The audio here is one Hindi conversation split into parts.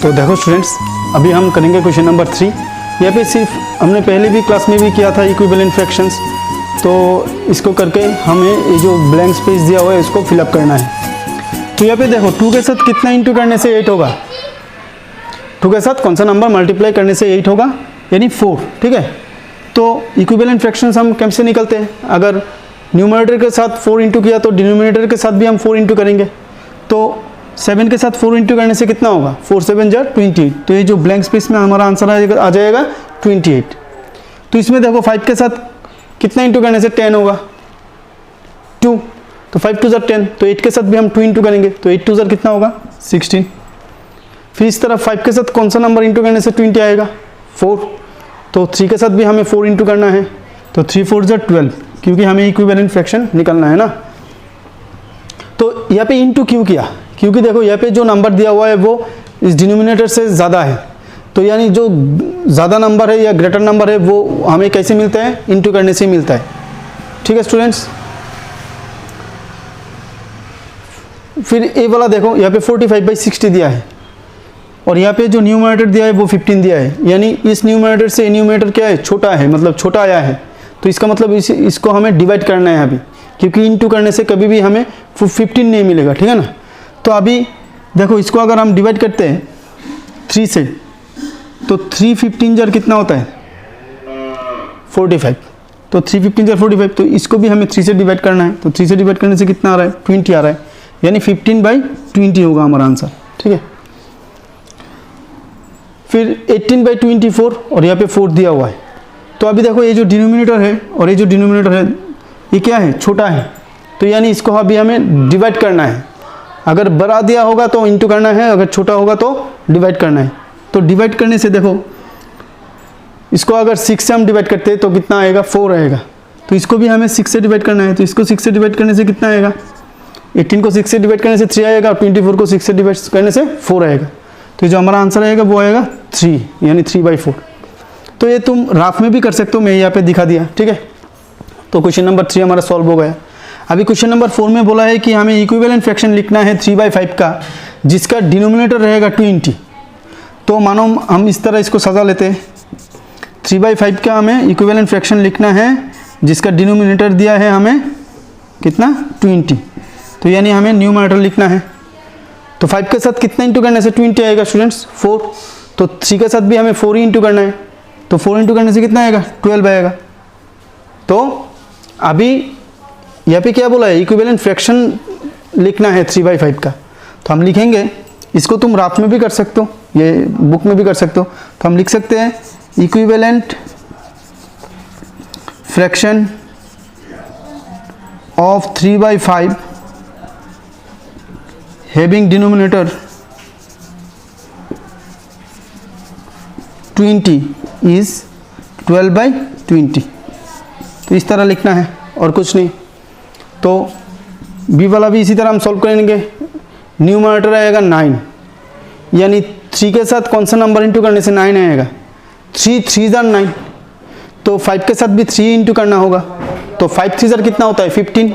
तो देखो स्टूडेंट्स, अभी हम करेंगे क्वेश्चन नंबर 3। यहाँ पे सिर्फ हमने पहले भी क्लास में भी किया था इक्विवेलेंट फ्रैक्शंस, तो इसको करके हमें ये जो ब्लैंक स्पेस दिया हुआ है इसको फिलअप करना है। तो यहाँ पे देखो 2 के साथ कितना इंटू करने से 8 होगा, 2 के साथ कौन सा नंबर मल्टीप्लाई करने से 8 होगा, यानी 4। ठीक है, तो इक्विवेलेंट फ्रैक्शंस हम कैसे निकलते हैं, अगर न्यूमरेटर के साथ 4 इंटू किया तो डिनोमिनेटर के साथ भी हम 4 इंटू करेंगे। तो 7 के साथ 4 इंटू करने से कितना होगा, 4 7 जा 28। तो ये जो ब्लैंक स्पेस में हमारा आंसर आ जाएगा 28। तो इसमें देखो 5 के साथ कितना इंटू करने से 10 होगा, 2। तो 5 2 जा 10। तो 8 के साथ भी हम 2 इंटू करेंगे, तो 8 2 जा कितना होगा 16। फिर इस तरह 5 के साथ कौन सा नंबर इंटू करने से 20 आएगा, 4। तो 3 के साथ भी हमें 4 इंटू करना है, तो 3 4 जा 12, क्योंकि हमें इक्विवेलेंट फ्रैक्शन निकलना है ना। तो यहाँ पे इंटू क्यों किया, क्योंकि देखो यहाँ पे जो नंबर दिया हुआ है वो इस डिनोमिनेटर से ज़्यादा है, तो यानी जो ज़्यादा नंबर है या ग्रेटर नंबर है वो हमें कैसे मिलता है, इंटू करने से मिलता है। ठीक है स्टूडेंट्स, फिर ए वाला देखो यहाँ पे 45/60 दिया है, और यहाँ पे जो न्यूमरेटर दिया है वो 15 दिया है, यानी इस न्यूमरेटर से न्यूमरेटर क्या है, छोटा है, मतलब छोटा आया है। तो इसका मतलब इसको हमें डिवाइड करना है अभी, क्योंकि इंटू करने से कभी भी हमें 15 नहीं मिलेगा। ठीक है ना। तो अभी देखो इसको अगर हम डिवाइड करते हैं 3 से, तो 3 15 जर कितना होता है 45। तो 3 15 जर 45, तो इसको भी हमें 3 से डिवाइड करना है। तो 3 से डिवाइड करने से कितना आ रहा है 20 आ रहा है, यानी 15/20 होगा हमारा आंसर। ठीक है, फिर 18/24, और यहाँ पे 4 दिया हुआ है। तो अभी देखो ये जो डिनोमिनेटर है और ये जो डिनोमिनेटर है ये क्या है, छोटा है, तो यानी इसको अभी हमें डिवाइड करना है। अगर बड़ा दिया होगा तो इंटू करना है, अगर छोटा होगा तो डिवाइड करना है। तो डिवाइड करने से देखो इसको अगर 6 से हम डिवाइड करते हैं तो कितना आएगा, 4 आएगा। तो इसको भी हमें 6 से डिवाइड करना है, तो इसको 6 से डिवाइड करने से कितना आएगा, 18 को 6 से डिवाइड करने से 3 आएगा, और 24 को 6 से डिवाइड करने से 4 आएगा। तो जो हमारा आंसर आएगा वो आएगा 3, यानी 3/4। तो ये तुम राफ में भी कर सकते हो, मैं यहाँ पे दिखा दिया। ठीक है, तो क्वेश्चन नंबर 3 हमारा सॉल्व हो गया। अभी क्वेश्चन नंबर 4 में बोला है कि हमें इक्विवेलेंट फ्रैक्शन लिखना है 3/5 का, जिसका डिनोमिनेटर रहेगा 20। तो मानो हम इस तरह इसको सजा लेते हैं, 3/5 का हमें इक्विवेलेंट फ्रैक्शन लिखना है जिसका डिनोमिनेटर दिया है हमें कितना 20। तो यानी हमें न्यूमरेटर लिखना है। तो 5 के साथ कितना इंटू करने से 20 आएगा स्टूडेंट्स, 4। तो 3 के साथ भी हमें 4 ही इंटू करना है, तो 4 इंटू करने से कितना आएगा 12 आएगा। तो अभी यहाँ पे क्या बोला है, इक्विवेलेंट फ्रैक्शन लिखना है 3/5 का। तो हम लिखेंगे, इसको तुम राफ में भी कर सकते हो, ये बुक में भी कर सकते हो। तो हम लिख सकते हैं equivalent fraction of 3/5 having denominator 20 is 12/20। तो इस तरह लिखना है और कुछ नहीं। तो बी वाला भी इसी तरह हम सॉल्व करेंगे। न्यूमरेटर आएगा 9, यानी 3 के साथ कौन सा नंबर इंटू करने से 9 आएगा, 3 3 जा 9। तो 5 के साथ भी 3 इंटू करना होगा, तो 5 3 जा कितना होता है 15।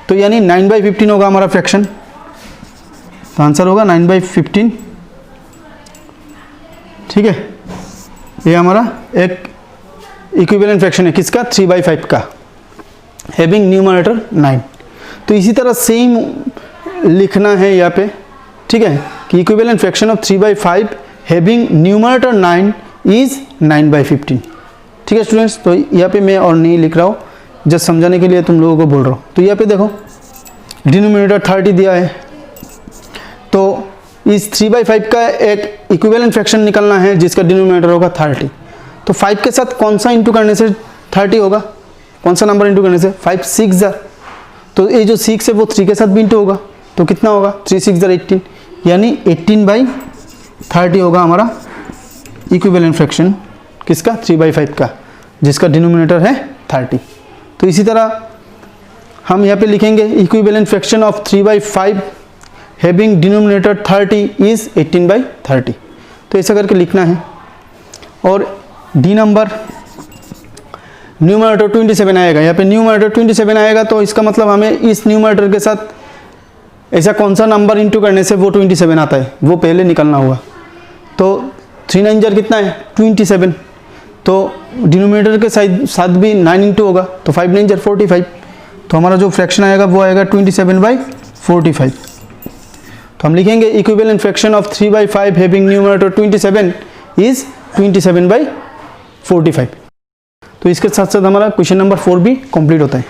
तो यानी 9/15 होगा हमारा फ्रैक्शन। तो आंसर होगा 9/15। ठीक है, ये हमारा एक इक्विवेलेंट फ्रैक्शन है किसका, 3/5 का, हैविंग न्यूमरेटर 9। तो इसी तरह सेम लिखना है यहाँ पे। ठीक है, कि equivalent fraction of 3/5 having numerator 9 is 9/15। ठीक है स्टूडेंट्स, तो यहाँ पे मैं और नहीं लिख रहा हूँ, जस्ट समझाने के लिए तुम लोगों को बोल रहा हूँ। तो यहाँ पे देखो डिनोमिनेटर 30 दिया है, तो इस 3/5 का एक इक्विवेलेंट फ्रैक्शन निकलना है जिसका डिनोमिनेटर होगा 30। तो 5 के साथ कौन सा इंटू करने से 30 होगा, कौन सा नंबर इंटू करने से, 5 6 जा। तो ये जो 6 है वो 3 के साथ भी इंटू होगा, तो कितना होगा 3 6 जा 18, यानी 18/30 होगा हमारा इक्विवेलेंट फ्रैक्शन किसका, 3/5 का, जिसका डिनोमिनेटर है 30। तो इसी तरह हम यहाँ पे लिखेंगे equivalent fraction of 3/5 having denominator 30 is 18/30। तो ऐसा करके लिखना है। और डी नंबर न्यूमरेटर 27 आएगा, यहाँ पे न्यूमरेटर 27 आएगा, तो इसका मतलब हमें इस न्यूमरेटर के साथ ऐसा कौन सा नंबर इंटू करने से वो 27 आता है वो पहले निकलना होगा। तो 3 9 जार कितना है 27, तो डिनोमिनेटर के साथ भी 9 इंटू होगा, तो 5 9 जार 45, तो हमारा जो फ्रैक्शन आएगा वो आएगा 27/45। तो हम लिखेंगे equivalent fraction of 3/5 having numerator 27 is 27/45। तो इसके साथ साथ हमारा क्वेश्चन नंबर 4 भी कंप्लीट होता है।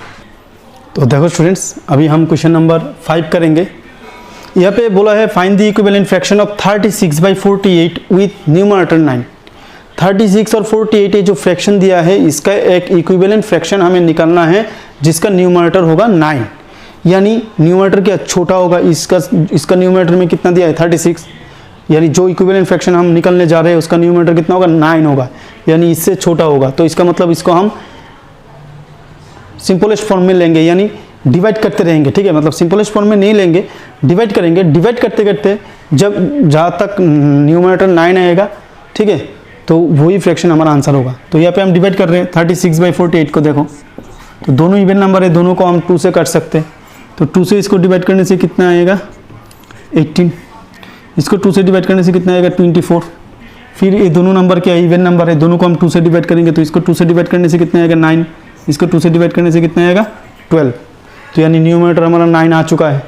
तो देखो स्टूडेंट्स, अभी हम क्वेश्चन नंबर 5 करेंगे। यहाँ पे बोला है find the equivalent fraction of 36/48 with numerator 9। 36 और 48 ये जो फ्रैक्शन दिया है, इसका एक इक्विवेलेंट फ्रैक्शन हमें निकालना है जिसका न्यूमरेटर होगा 9, यानी न्यूमरेटर क्या छोटा होगा, इसका न्यूमरेटर में कितना दिया है 36, यानी जो इक्विवेलेंट फ्रैक्शन हम निकालने जा रहे हैं उसका न्यूमरेटर कितना होगा 9 होगा, यानी इससे छोटा होगा। तो इसका मतलब इसको हम सिंपलेस्ट फॉर्म में लेंगे, यानी डिवाइड करते रहेंगे, ठीक है। मतलब सिंपलेस्ट फॉर्म में नहीं लेंगे, डिवाइड करेंगे। डिवाइड करते करते जब जहाँ तक न्यूमरेटर 9 आएगा, ठीक है, तो वही फ्रैक्शन हमारा आंसर होगा। तो यहाँ पे हम डिवाइड कर रहे हैं 36/48 को। देखो तो दोनों इवन नंबर है, दोनों को हम 2 से काट सकते हैं। तो 2 से इसको डिवाइड करने से कितना आएगा 18, इसको 2 से डिवाइड करने से कितना आएगा 24। फिर ये दोनों नंबर क्या इवन नंबर है, दोनों को हम 2 से डिवाइड करेंगे, तो इसको 2 से डिवाइड करने से कितना आएगा 9, इसको 2 से डिवाइड करने से कितना आएगा 12। तो यानी न्यूमरेटर हमारा 9 आ चुका है,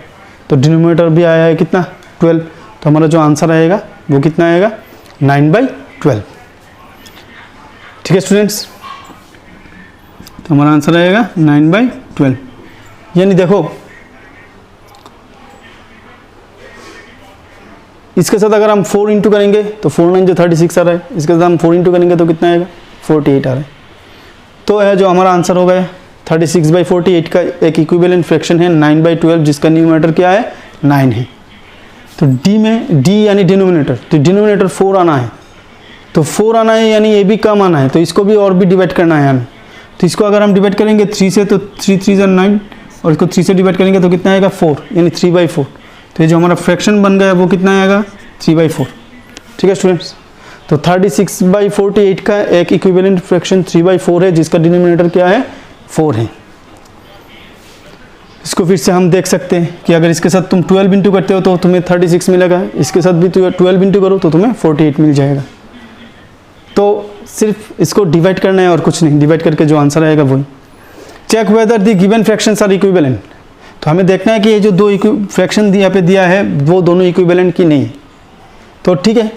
तो डिनोमिनेटर भी आया है कितना 12। तो हमारा जो आंसर आएगा वो कितना आएगा 9/12। ठीक है स्टूडेंट्स, तो हमारा आंसर आएगा 9/12। यानी देखो इसके साथ अगर हम 4 इंटू करेंगे तो 4 9 जो 36 आ रहा है, इसके साथ हम 4 इंटू करेंगे तो कितना आएगा 48 आ रहा है। तो है जो हमारा आंसर हो गया 36/48 का एक इक्विवेलेंट फ्रैक्शन है 9/12, जिसका न्यूमरेटर क्या है 9 है। तो डी में डी यानी डिनोमिनेटर, तो डिनोमिनेटर 4 आना है, तो 4 आना है यानी ये भी कम आना है, तो इसको भी और भी डिवाइड करना है यानी। तो इसको अगर हम डिवाइड करेंगे 3 से तो 3 3 9, और इसको 3 से डिवाइड करेंगे तो कितना आएगा 4, यानी 3/4। तो ये जो हमारा फ्रैक्शन बन गया वो कितना आएगा 3/4। ठीक है स्टूडेंट्स, तो 36/48 का एक इक्विवेलेंट फ्रैक्शन 3/4 है, जिसका डिनोमिनेटर क्या है 4 है। इसको फिर से हम देख सकते हैं कि अगर इसके साथ तुम 12 इंटू करते हो तो तुम्हें 36 मिलेगा, इसके साथ भी 12 इंटू करो तो तुम्हें 48 मिल जाएगा। तो सिर्फ इसको डिवाइड करना है और कुछ नहीं, डिवाइड करके जो आंसर आएगा वही। Check whether the given fractions are equivalent. तो हमें देखना है कि ये जो दो फ्रैक्शन यहाँ पे दिया है वो दोनों इक्विवेलेंट की नहीं है। तो ठीक है,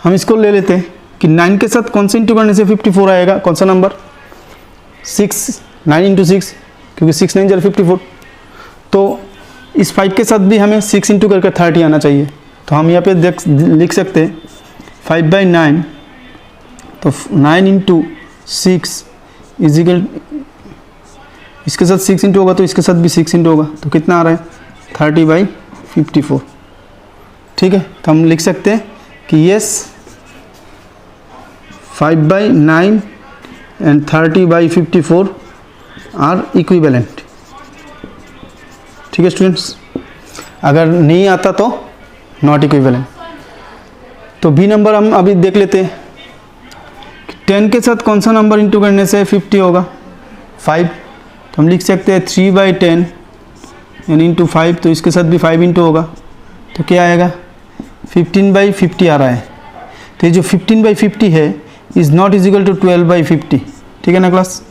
हम इसको ले लेते हैं कि 9 के साथ कौन से इंटू करने से 54 आएगा, कौन सा नंबर 6, 9 इंटू 6, क्योंकि 6 9 54। तो इस 5 के साथ भी हमें 6 इंटू करके 30 आना चाहिए। तो हम यहाँ पे लिख सकते हैं 5/9, तो 9 इंटू 6 इजिकल, इसके साथ 6 इंटू होगा तो इसके साथ भी 6 इंटू होगा, तो कितना आ रहा है 30/54। ठीक है, तो हम लिख सकते हैं कि यस 5/9 एंड 30/54 आर इक्विवेलेंट। ठीक है स्टूडेंट्स, अगर नहीं आता तो नॉट इक्विवेलेंट। तो बी नंबर हम अभी देख लेते हैं। 10 के साथ कौन सा नंबर इंटू करने से 50 होगा 5, तो हम लिख सकते हैं 3/10 यानी इंटू 5, तो इसके साथ भी 5 इंटू होगा, तो क्या आएगा 15/50 आ रहा है। तो ये जो 15/50 है इज़ नॉट इजिकल टू 12/50। ठीक है ना क्लास,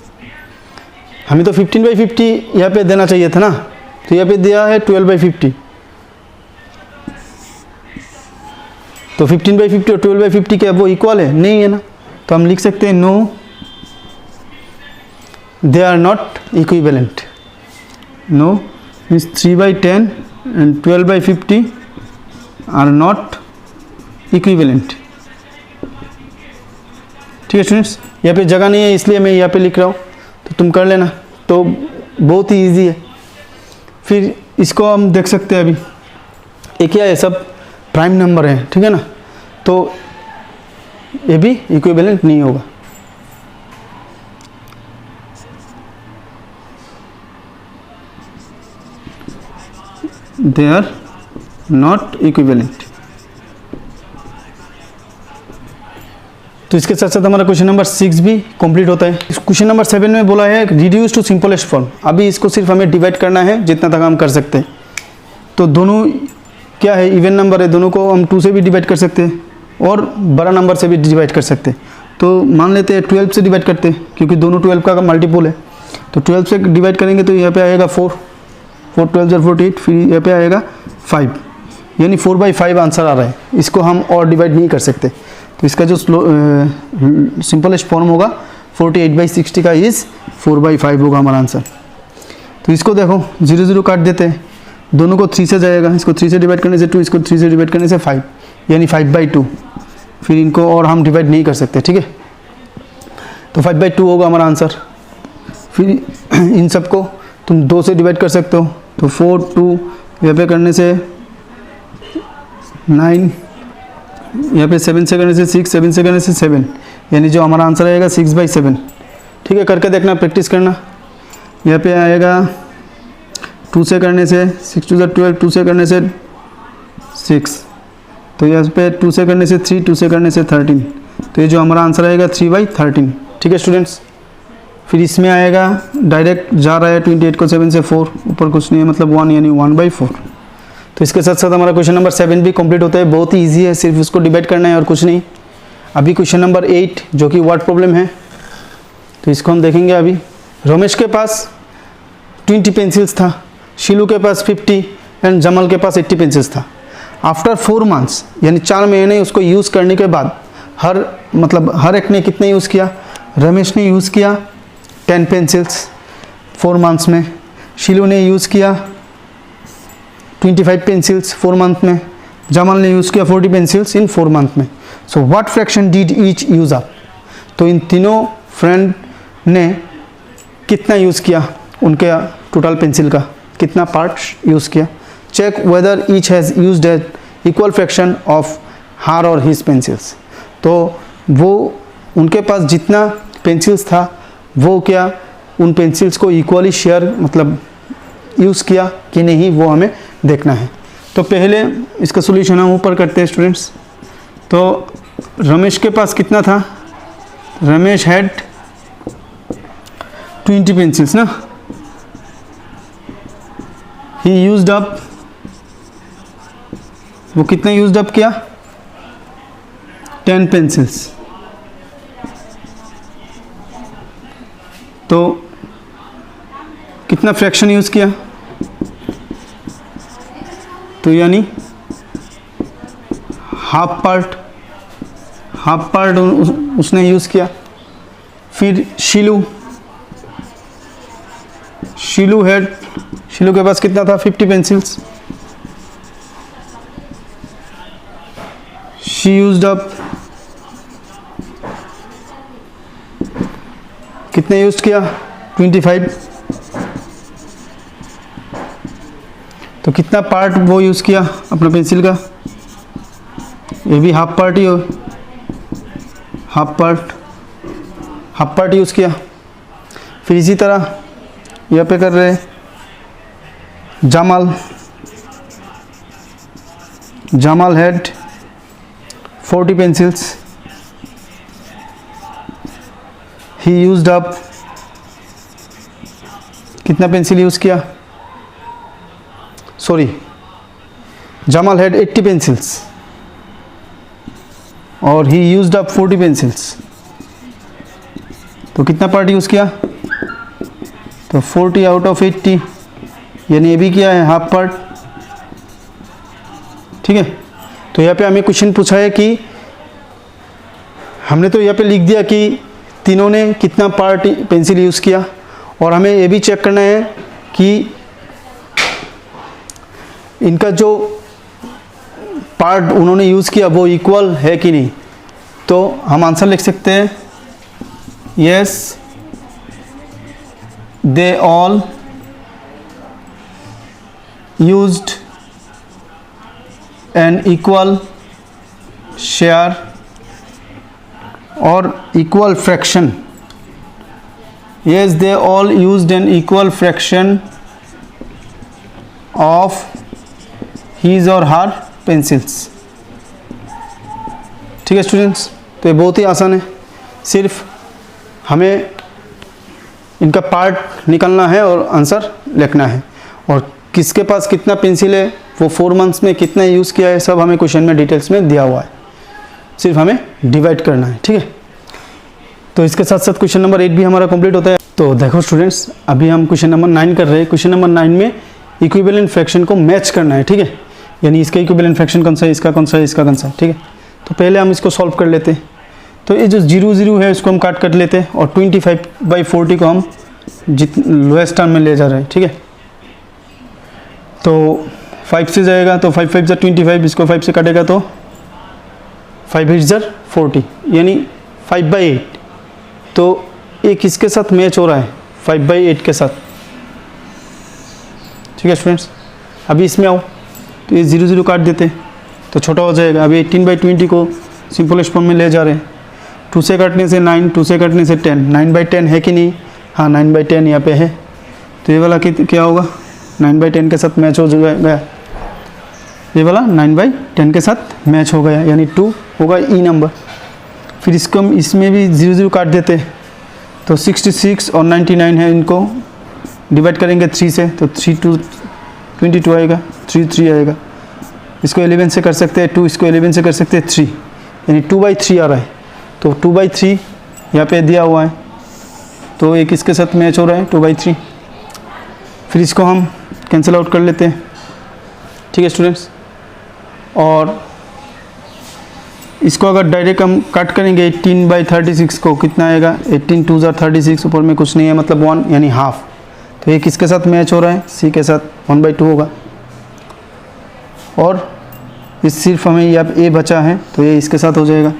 हमें तो 15/50 यहाँ पे देना चाहिए था ना, तो यहाँ पे दिया है 12/50। तो 15/50 और 12/50 क्या वो इक्वल है? नहीं है ना, तो हम लिख सकते हैं no they are not equivalent. No means 3/10 and 12/50 are not equivalent. ठीक है स्टूडेंट्स, यहाँ पे जगह नहीं है इसलिए मैं यहाँ पे लिख रहा हूँ, तो तुम कर लेना, तो बहुत ही ईजी है। फिर इसको हम देख सकते हैं, अभी ये क्या है, सब प्राइम नंबर है, ठीक है ना, तो ये भी इक्विवेलेंट नहीं होगा। They are not equivalent. तो इसके साथ साथ हमारा क्वेश्चन नंबर 6 भी कंप्लीट होता है। क्वेश्चन नंबर 7 में बोला है रिड्यूस टू सिंपलेस्ट फॉर्म। अभी इसको सिर्फ हमें डिवाइड करना है, जितना तक हम कर सकते हैं। तो दोनों क्या है, इवन नंबर है, दोनों को हम 2 से भी डिवाइड कर सकते हैं, और बड़ा नंबर से भी डिवाइड कर सकते। तो मान लेते हैं 12 से डिवाइड करते हैं, क्योंकि दोनों 12 का मल्टीपल है। तो 12 से डिवाइड करेंगे तो यहाँ पे आएगा 4, 4 12 48, फिर यहाँ पे आएगा 5, यानी 4/5 आंसर आ रहा है। इसको हम और डिवाइड नहीं कर सकते, तो इसका जो सिंपलेस्ट फॉर्म होगा 48/60 का इज़ 4/5 होगा हमारा आंसर। तो इसको देखो 0 0 काट देते हैं, दोनों को 3 से जाएगा, इसको 3 से डिवाइड करने से 2, इसको 3 से डिवाइड करने से 5, यानी 5/2। फिर इनको और हम डिवाइड नहीं कर सकते, ठीक है। तो 5/2 होगा हमारा आंसर। फिर इन सबको तुम 2 से डिवाइड कर सकते हो, तो 4 2 यहाँ पे करने से 9, यहाँ पे 7 से करने से 6, 7 से करने से 7, यानी जो हमारा आंसर आएगा 6/7। ठीक है, करके देखना, प्रैक्टिस करना। यहाँ पे आएगा 2 से करने से 6 2 12, 2 से करने से 6, तो यहाँ पे 2 से करने से 3, 2 से करने से 13, तो ये जो हमारा आंसर आएगा 3/13। ठीक है स्टूडेंट्स। फिर इसमें आएगा डायरेक्ट जा रहा है 28 को 7 से 4, ऊपर कुछ नहीं है, मतलब 1, यानी 1/4। तो इसके साथ साथ हमारा क्वेश्चन नंबर 7 भी कंप्लीट होता है। बहुत ही ईजी है, सिर्फ उसको डिवाइड करना है और कुछ नहीं। अभी क्वेश्चन नंबर 8 जो कि वर्ड प्रॉब्लम है, तो इसको हम देखेंगे। अभी रमेश के पास 20 पेंसिल्स था, शीलू के पास 50 एंड जमल के पास 80 पेंसिल्स था। आफ्टर 4 मंथ्स, यानी 4 महीने उसको यूज़ करने के बाद हर एक ने कितने यूज़ किया? रमेश ने यूज़ किया 10 पेंसिल्स 4 मंथ्स में, शीलू ने यूज़ किया 25 पेंसिल्स 4 मंथ में, जमल ने यूज़ किया 40 पेंसिल्स इन 4 मंथ में। So what fraction did each use up? तो इन तीनों फ्रेंड ने कितना यूज़ किया, उनके टोटल पेंसिल का कितना पार्ट यूज़ किया। Check whether each has used at equal fraction of her or his pencils. तो वो उनके पास जितना पेंसिल्स था वो क्या उन पेंसिल्स को इक्वली शेयर मतलब यूज़ किया कि नहीं, वो हमें देखना है। तो पहले इसका सॉल्यूशन हम ऊपर करते हैं स्टूडेंट्स। तो रमेश के पास कितना था? रमेश हैड 20 पेंसिल्स ना, ही यूज्ड अप, वो कितना यूज्ड अप किया? 10 पेंसिल्स। तो कितना फ्रैक्शन यूज़ किया? तो यानी हाफ पार्ट उसने यूज़ किया। फिर शीलू के पास कितना था? 50 पेंसिल्स। शी यूज्ड अप, कितने यूज किया? 25। तो कितना पार्ट वो यूज़ किया अपना पेंसिल का? ये भी हाफ पार्ट ही हो, हाफ पार्ट यूज़ किया। फिर इसी तरह यहाँ पे कर रहे हैं Jamal had 40 pencils, he used up, कितना पेंसिल यूज़ किया? सॉरी, जमाल हैड 80 पेंसिल्स और ही यूज्ड अप 40 पेंसिल्स। तो कितना पार्ट यूज़ किया? तो 40 आउट ऑफ 80, यानी ये भी क्या है? Half part. ठीक है। तो यहाँ पे हमें क्वेश्चन पूछा है कि हमने तो यहाँ पे लिख दिया कि तीनों ने कितना पार्ट पेंसिल यूज़ किया, और हमें ये भी चेक करना है कि इनका जो पार्ट उन्होंने यूज़ किया वो इक्वल है कि नहीं। तो हम आंसर लिख सकते हैं, yes they all used an equal share और equal fraction. yes they all used an equal fraction of his or her pencils। ठीक है स्टूडेंट्स, तो ये बहुत ही आसान है, सिर्फ हमें इनका पार्ट निकालना है और आंसर लिखना है, और किसके पास कितना पेंसिल है, वो 4 मंथ्स में कितना यूज़ किया है, सब हमें क्वेश्चन में डिटेल्स में दिया हुआ है। सिर्फ हमें डिवाइड करना है, ठीक है। तो इसके साथ साथ क्वेश्चन नंबर 8 भी हमारा कंप्लीट होता है। तो देखो स्टूडेंट्स, अभी हम क्वेश्चन नंबर 9 कर रहे हैं। क्वेश्चन नंबर 9 में इक्विवेलेंट फ्रैक्शन को मैच करना है, ठीक है। यानी इसका इक्विवेलेंट फ्रैक्शन कौन सा है, इसका कौन सा है, इसका कौन सा है, ठीक है। तो पहले हम इसको सॉल्व कर लेते हैं। तो ये जो 0 0 है उसको हम काट कर लेते हैं और 25/40 को हम लोएस्ट टर्म में ले जा रहे हैं, ठीक है। तो 5 से जाएगा तो 5 5 25, इसको 5 से काटेगा तो 5 8 40, यानी 5/8। तो एक किसके साथ मैच हो रहा है, 5/8 के साथ, ठीक है स्टूडेंट्स। अभी इसमें आओ तो ये 0 0 काट देते हैं तो छोटा हो जाएगा। अभी 18/20 को सिंपलेस्ट फॉर्म में ले जा रहे हैं। 2 से काटने से 9, 2 से काटने से 10, 9/10 है कि नहीं, हाँ 9/10 यहाँ पे है। तो ये वाला क्या होगा, 9/10 के साथ मैच हो गया, ये वाला 9/10 के साथ मैच हो गया, यानी 2 होगा ई नंबर। फिर इसको हम इसमें भी 0 0 काट देते हैं तो 66 और 99 है, इनको डिवाइड करेंगे 3 से तो 3 2 22 आएगा, 3 3 आएगा। इसको 11 से कर सकते हैं 2, इसको 11 से कर सकते हैं 3, यानी 2/3 आ रहा है। तो 2/3 यहाँ पे दिया हुआ है, तो एक इसके साथ मैच हो रहा है 2/3। फिर इसको हम कैंसिल आउट कर लेते हैं, ठीक है स्टूडेंट्स। और इसको अगर डायरेक्ट हम कट करेंगे 18/36 को, कितना आएगा, 18 2 36, ऊपर में कुछ नहीं है मतलब 1, यानी हाफ। तो ये किसके साथ मैच हो रहा है, सी के साथ 1/2 होगा। और इस सिर्फ हमें यहाँ ए बचा है तो ये इसके साथ हो जाएगा।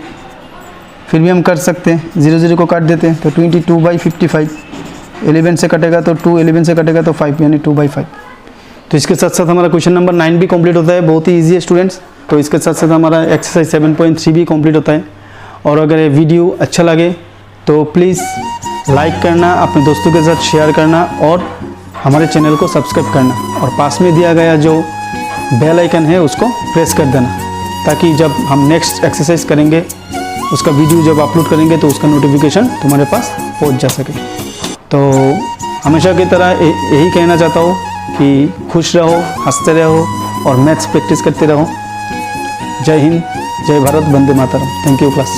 फिर भी हम कर सकते हैं, 0 0 को काट देते हैं तो 22/55, 11 से कटेगा तो 2, 11 से कटेगा तो 5, यानी 2/5। तो इसके साथ साथ हमारा क्वेश्चन नंबर 9 भी कंप्लीट होता है। बहुत ही ईजी है स्टूडेंट्स। तो इसके साथ साथ हमारा एक्सरसाइज 7.3 भी कंप्लीट होता है। और अगर ये वीडियो अच्छा लगे तो प्लीज़ लाइक करना, अपने दोस्तों के साथ शेयर करना और हमारे चैनल को सब्सक्राइब करना। और पास में दिया गया जो बेल आइकन है उसको प्रेस कर देना, ताकि जब हम नेक्स्ट एक्सरसाइज करेंगे, उसका वीडियो जब अपलोड करेंगे तो उसका नोटिफिकेशन तुम्हारे पास पहुंच जा सके। तो हमेशा की तरह यही कहना चाहता हूँ कि खुश रहो, हंसते रहो और मैथ्स प्रैक्टिस करते रहो। जय हिंद, जय भारत, वंदे मातरम। Thank you class.